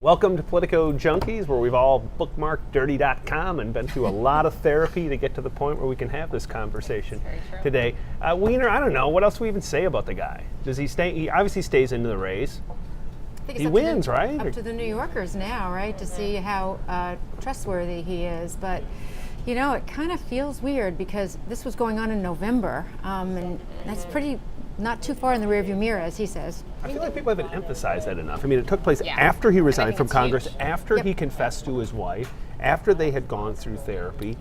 Welcome to Politico Junkies, where we've all bookmarked dirty.com and been through a lot of therapy to get to the point where we can have this conversation today. Weiner, I don't know, what else do we even say about the guy? Does he stay? He obviously stays into the race. He wins, right? Up to the New Yorkers now, right, to see how trustworthy he is. But, you know, it kind of feels weird because this was going on in November, and that's pretty not too far in the rearview mirror, as he says. I feel like people haven't emphasized that enough. I mean, it took place after he resigned from Congress, after he confessed to his wife, after they had gone through therapy,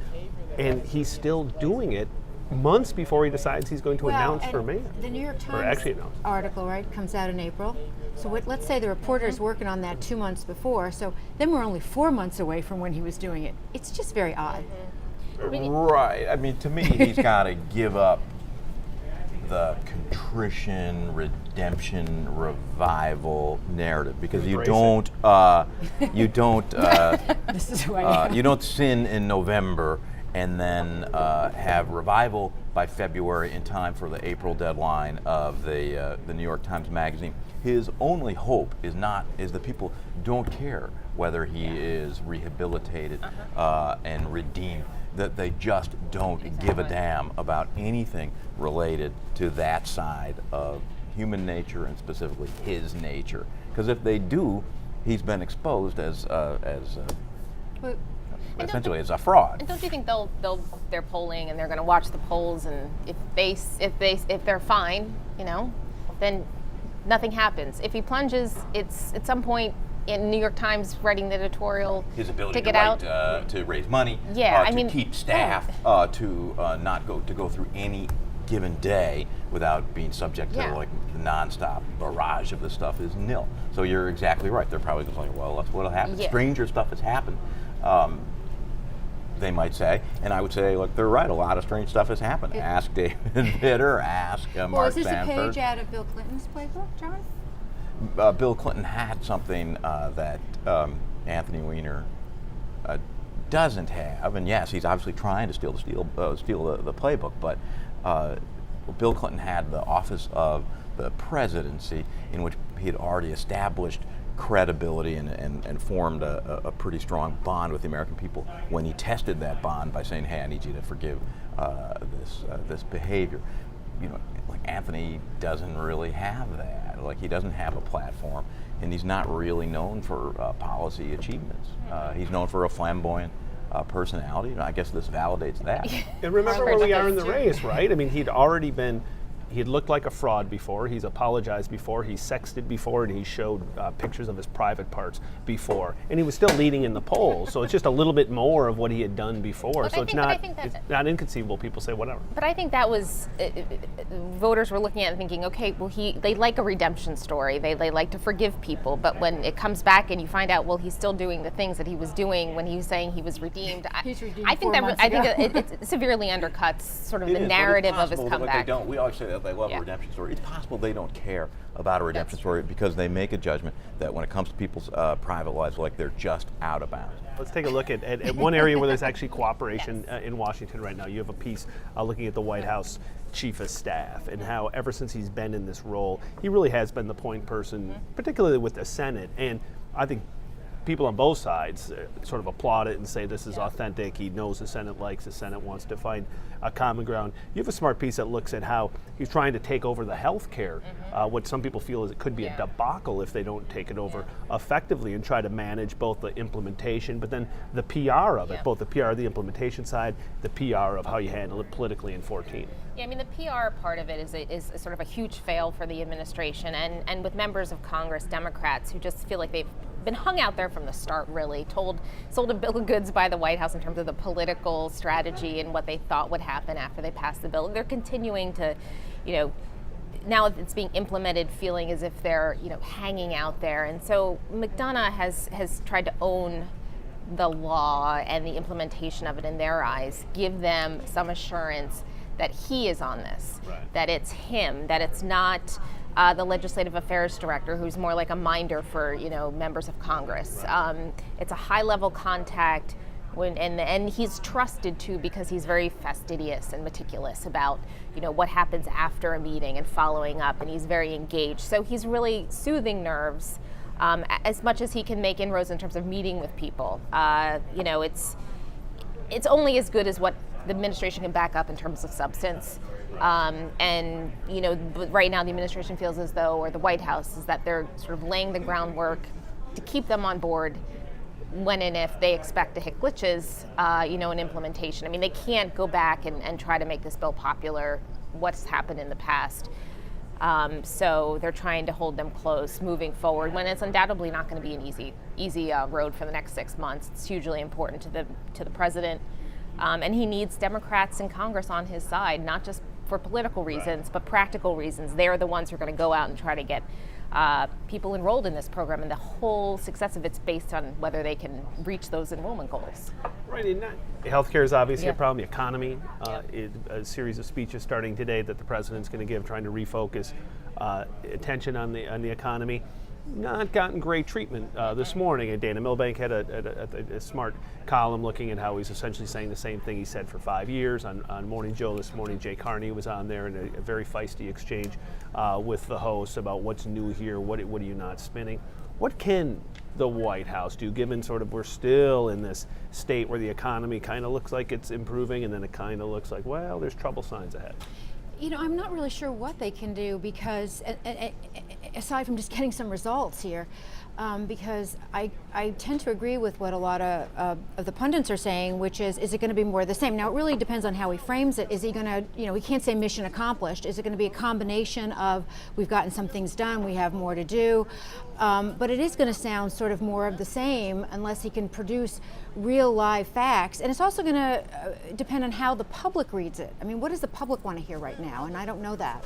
and he's still doing it months before he decides he's going to announce for mayor. The New York Times article, right, comes out in April. So let's say the reporter's working on that 2 months before, so then we're only 4 months away from when he was doing it. It's just very odd. Right. I mean, to me, he's got to give up the contrition, redemption, revival narrative, because you don't This is who I am. you don't sin in November and then have revival by February in time for the April deadline of the New York Times Magazine. His only hope is that people don't care whether he is rehabilitated and redeemed, that they just don't give a damn about anything related to that side of human nature and specifically his nature. Because if they do, he's been exposed as essentially as a fraud. And don't you think they're polling and they're going to watch the polls, and if they're fine, you know, then nothing happens. If he plunges, it's at some point in New York Times writing the editorial, his ability to get to raise money, to keep staff, to not go through any given day without being subject to like the nonstop barrage of this stuff is nil. So you're exactly right. They're probably just like, well, that's what'll happen. Yeah. Stranger stuff has happened. They might say, and I would say, look, they're right. A lot of strange stuff has happened. Ask David Vitter, ask Mark Sanford. Is this a page out of Bill Clinton's playbook, John? Bill Clinton had something that Anthony Weiner doesn't have, and yes, he's obviously trying to steal the playbook. But Bill Clinton had the office of the presidency, in which he had already established credibility and formed a pretty strong bond with the American people when he tested that bond by saying, "Hey, I need you to forgive this behavior." You know, like Anthony doesn't really have that. Like, he doesn't have a platform, and he's not really known for policy achievements. He's known for a flamboyant personality, and I guess this validates that. And remember where we are in the race, right? I mean, he had looked like a fraud before, he's apologized before, he sexted before, and he showed pictures of his private parts before. And he was still leading in the polls, so it's just a little bit more of what he had done before. But so it's not inconceivable. People say whatever. But I think that was, voters were looking at it thinking, okay, well, they like a redemption story. They like to forgive people. But when it comes back and you find out, well, he's still doing the things that he was doing when he was saying he was redeemed. I think it severely undercuts sort of the narrative of his comeback. We always say that they love a redemption story. It's possible they don't care about a redemption story because they make a judgment that when it comes to people's private lives, like, they're just out of bounds. Let's take a look at one area where there's actually cooperation in Washington right now. You have a piece looking at the White House Chief of Staff and how ever since he's been in this role, he really has been the point person, particularly with the Senate. And I think people on both sides sort of applaud it and say this is authentic. He knows the Senate likes, the Senate wants to find a common ground. You have a smart piece that looks at how he's trying to take over the health care, what some people feel is it could be a debacle if they don't take it over effectively, and try to manage both the implementation but then the PR of it, both the PR of the implementation side, the PR of how you handle it politically in 14. Yeah, I mean, the PR part of it is sort of a huge fail for the administration, and with members of Congress, Democrats, who just feel like they've been hung out there from the start, really, sold a bill of goods by the White House in terms of the political strategy and what they thought would happen after they passed the bill. They're continuing to, you know, now it's being implemented, feeling as if they're, you know, hanging out there. And so McDonough has tried to own the law and the implementation of it in their eyes, give them some assurance that he is on this, that it's him, that it's not the legislative affairs director, who's more like a minder for, you know, members of Congress. It's a high-level contact, and he's trusted too because he's very fastidious and meticulous about, you know, what happens after a meeting and following up, and he's very engaged. So he's really soothing nerves as much as he can make inroads in terms of meeting with people. It's only as good as what the administration can back up in terms of substance. But right now the administration feels as though, or the White House, is that they're sort of laying the groundwork to keep them on board when and if they expect to hit glitches, in implementation. I mean, they can't go back and try to make this bill popular, what's happened in the past. So they're trying to hold them close moving forward when it's undoubtedly not going to be an easy road for the next 6 months. It's hugely important to the president. And he needs Democrats in Congress on his side, not just for political reasons, but practical reasons. They're the ones who are going to go out and try to get people enrolled in this program, and the whole success of it's based on whether they can reach those enrollment goals. Right, and healthcare is obviously a problem. The economy, a series of speeches starting today that the president's going to give, trying to refocus attention on the economy. Not gotten great treatment this morning. And Dana Milbank had a smart column looking at how he's essentially saying the same thing he said for 5 years. On Morning Joe this morning, Jay Carney was on there in a very feisty exchange with the host about what's new here, what are you not spinning. What can the White House do, given sort of we're still in this state where the economy kind of looks like it's improving, and then it kind of looks like, well, there's trouble signs ahead? I'm not really sure what they can do, because aside from just getting some results here, because I tend to agree with what a lot of the pundits are saying, which is it going to be more of the same? Now, it really depends on how he frames it. Is he going to, we can't say mission accomplished. Is it going to be a combination of we've gotten some things done, we have more to do? But it is going to sound sort of more of the same unless he can produce real live facts. And it's also going to depend on how the public reads it. I mean, what does the public want to hear right now? And I don't know that.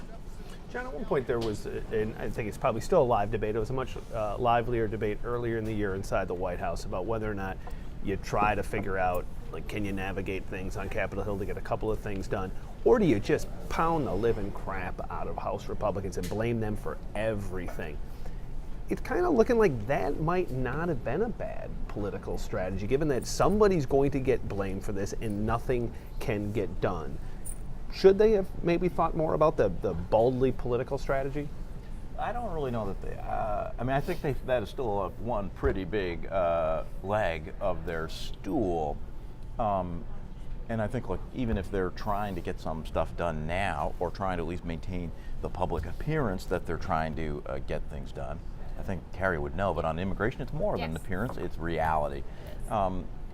John, at one point there was, and I think it's probably still a live debate, it was a much livelier debate earlier in the year inside the White House about whether or not you try to figure out, like, can you navigate things on Capitol Hill to get a couple of things done? Or do you just pound the living crap out of House Republicans and blame them for everything? It's kind of looking like that might not have been a bad political strategy, given that somebody's going to get blamed for this and nothing can get done. Should they have maybe thought more about the boldly political strategy? I don't really know that they. I think that is still one pretty big leg of their stool. And I think, look, even if they're trying to get some stuff done now, or trying to at least maintain the public appearance that they're trying to get things done, I think Carrie would know, but on immigration it's more than appearance, it's reality.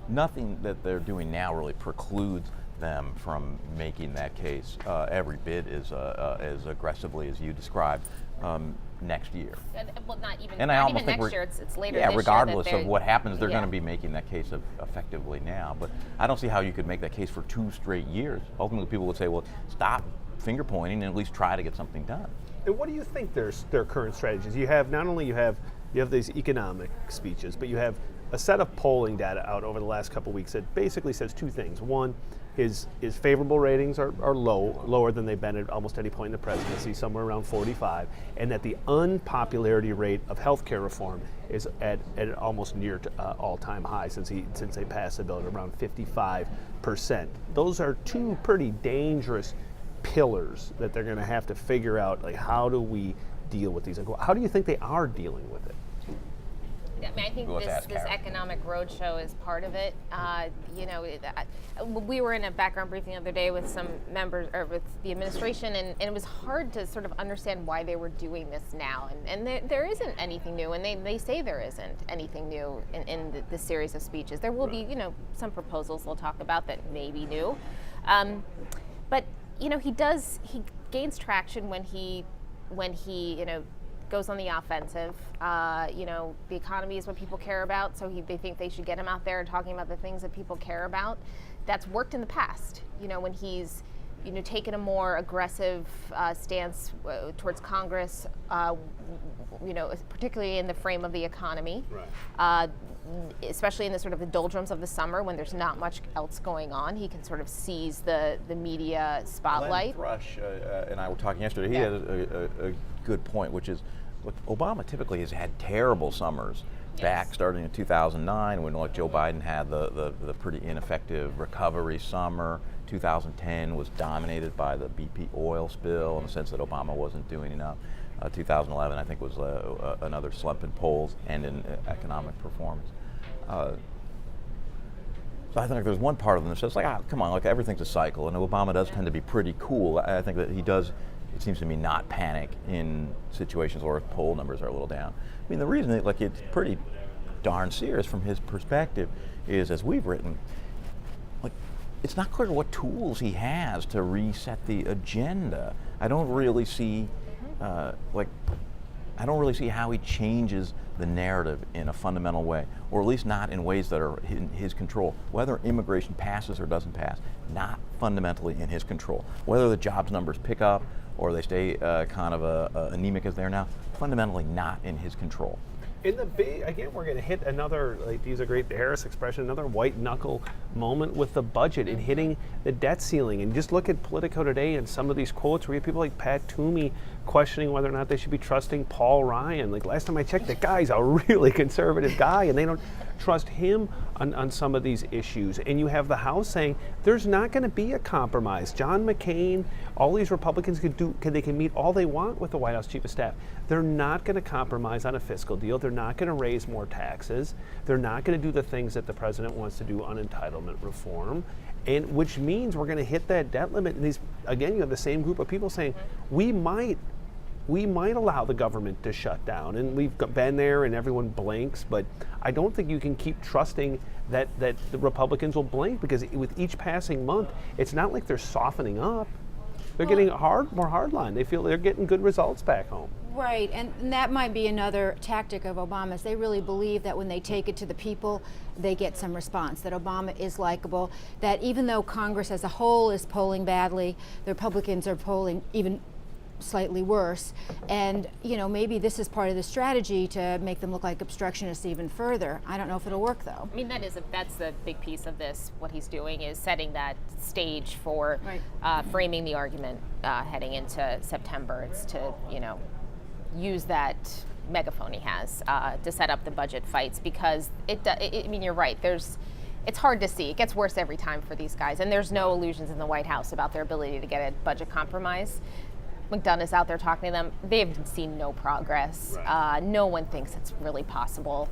Nothing that they're doing now really precludes them from making that case every bit as aggressively as you described next year. Well, not even next year, it's later this year. Regardless of what happens, they're going to be making that case effectively now. But I don't see how you could make that case for 2 straight years. Ultimately, people would say, well, stop finger pointing and at least try to get something done. And what do you think their current strategies? You have not only you have these economic speeches, but you have a set of polling data out over the last couple of weeks that basically says 2 things. One, his favorable ratings are lower than they've been at almost any point in the presidency, somewhere around 45, and that the unpopularity rate of healthcare reform is at almost near all-time high since they passed the bill at around 55%. Those are 2 pretty dangerous pillars that they're going to have to figure out, like, how do we deal with these? How do you think they are dealing with it? I mean, I think this economic roadshow is part of it. We were in a background briefing the other day with some members, or with the administration, and it was hard to sort of understand why they were doing this now. And there isn't anything new, and they say there isn't anything new in the series of speeches. There will be, some proposals they'll talk about that may be new. But, he gains traction when he goes on the offensive. The economy is what people care about, so they think they should get him out there and talking about the things that people care about. That's worked in the past. When he's taken a more aggressive stance towards Congress, particularly in the frame of the economy. Right. Especially in the sort of the doldrums of the summer when there's not much else going on, he can sort of seize the media spotlight. Glenn Thrush and I were talking yesterday. He had a good point, which is, look, Obama typically has had terrible summers. Back starting in 2009 when Joe Biden had the pretty ineffective recovery summer. 2010 was dominated by the BP oil spill in the sense that Obama wasn't doing enough. 2011, I think, was another slump in polls and in economic performance. So I think there's one part of them that says, like, come on, like, everything's a cycle, and Obama does tend to be pretty cool. I think that he does, it seems to me, not panic in situations where poll numbers are a little down. I mean, the reason that, like, it's pretty darn serious from his perspective is, as we've written, like, it's not clear what tools he has to reset the agenda. I don't really see, I don't really see how he changes the narrative in a fundamental way, or at least not in ways that are in his control. Whether immigration passes or doesn't pass, not fundamentally in his control. Whether the jobs numbers pick up or they stay kind of anemic as they are now, fundamentally not in his control. In the big, again, we're going to hit another, like, to use a great Harris expression, another white knuckle moment with the budget and hitting the debt ceiling. And just look at Politico today and some of these quotes where you have people like Pat Toomey questioning whether or not they should be trusting Paul Ryan. Like, last time I checked, that guy's a really conservative guy, and they don't trust him on some of these issues. And you have the House saying there's not going to be a compromise. John McCain, all these Republicans they can meet all they want with the White House Chief of Staff. They're not going to compromise on a fiscal deal. They're not going to raise more taxes. They're not going to do the things that the president wants to do on entitlement reform, and which means we're going to hit that debt limit. And these, again, you have the same group of people saying we might allow the government to shut down, and we've been there, and everyone blinks. But I don't think you can keep trusting that the Republicans will blink, because with each passing month, it's not like they're softening up. They're getting more hardline. They feel they're getting good results back home. Right, and that might be another tactic of Obama's. They really believe that when they take it to the people, they get some response, that Obama is likable, that even though Congress as a whole is polling badly, the Republicans are polling even slightly worse. And, you know, maybe this is part of the strategy to make them look like obstructionists even further. I don't know if it'll work, though. I mean, that's the big piece of this. What he's doing is setting that stage for framing the argument heading into September. It's to, you know, use that megaphone he has to set up the budget fights, because I mean, you're right. It's hard to see. It gets worse every time for these guys, and there's no illusions in the White House about their ability to get a budget compromise. McDonough's out there talking to them. They've seen no progress. Right. No one thinks it's really possible.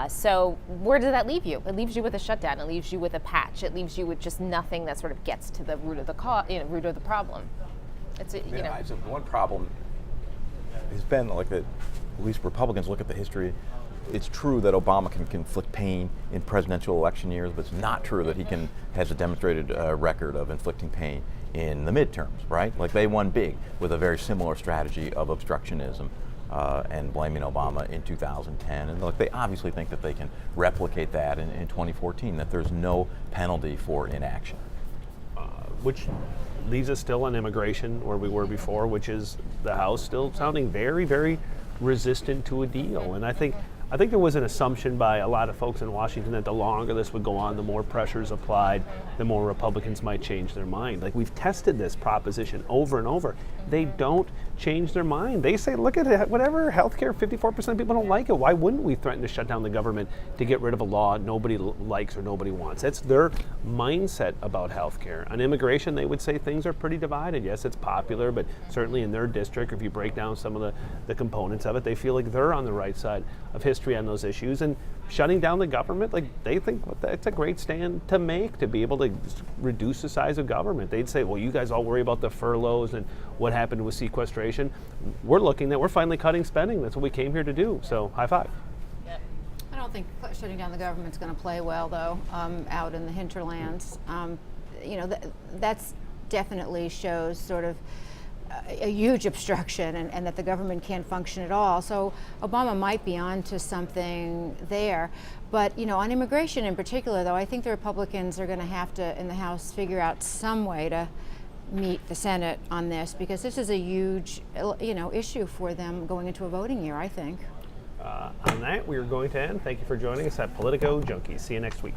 So where does that leave you? It leaves you with a shutdown. It leaves you with a patch. It leaves you with just nothing that sort of gets to the root of the root of the problem. It's one problem has been like that. At least Republicans look at the history. It's true that Obama can inflict pain in presidential election years, but it's not true that he has a demonstrated record of inflicting pain in the midterms, right? Like, they won big with a very similar strategy of obstructionism and blaming Obama in 2010. And look, they obviously think that they can replicate that in 2014, that there's no penalty for inaction. Which leaves us still on immigration where we were before, which is the House still sounding very, very resistant to a deal. And I think there was an assumption by a lot of folks in Washington that the longer this would go on, the more pressures applied, the more Republicans might change their mind. Like, we've tested this proposition over and over. They don't change their mind. They say, look at it, whatever, healthcare, 54% of people don't like it. Why wouldn't we threaten to shut down the government to get rid of a law nobody likes or nobody wants? That's their mindset about healthcare. On immigration, they would say things are pretty divided. Yes, it's popular, but certainly in their district, if you break down some of the components of it, they feel like they're on the right side of history on those issues. And shutting down the government, like, they think that's a great stand to make, to be able to reduce the size of government. They'd say, well, you guys all worry about the furloughs and what happened with sequestration. We're finally cutting spending. That's what we came here to do. So high five. I don't think shutting down the government's going to play well, though, out in the hinterlands. You know, that's definitely shows sort of a huge obstruction, and that the government can't function at all. So Obama might be onto something there. But, you know, on immigration in particular, though, I think the Republicans are going to have to, in the House, figure out some way to meet the Senate on this, because this is a huge, you know, issue for them going into a voting year, I think. On that, we are going to end. Thank you for joining us at Politico Junkies. See you next week.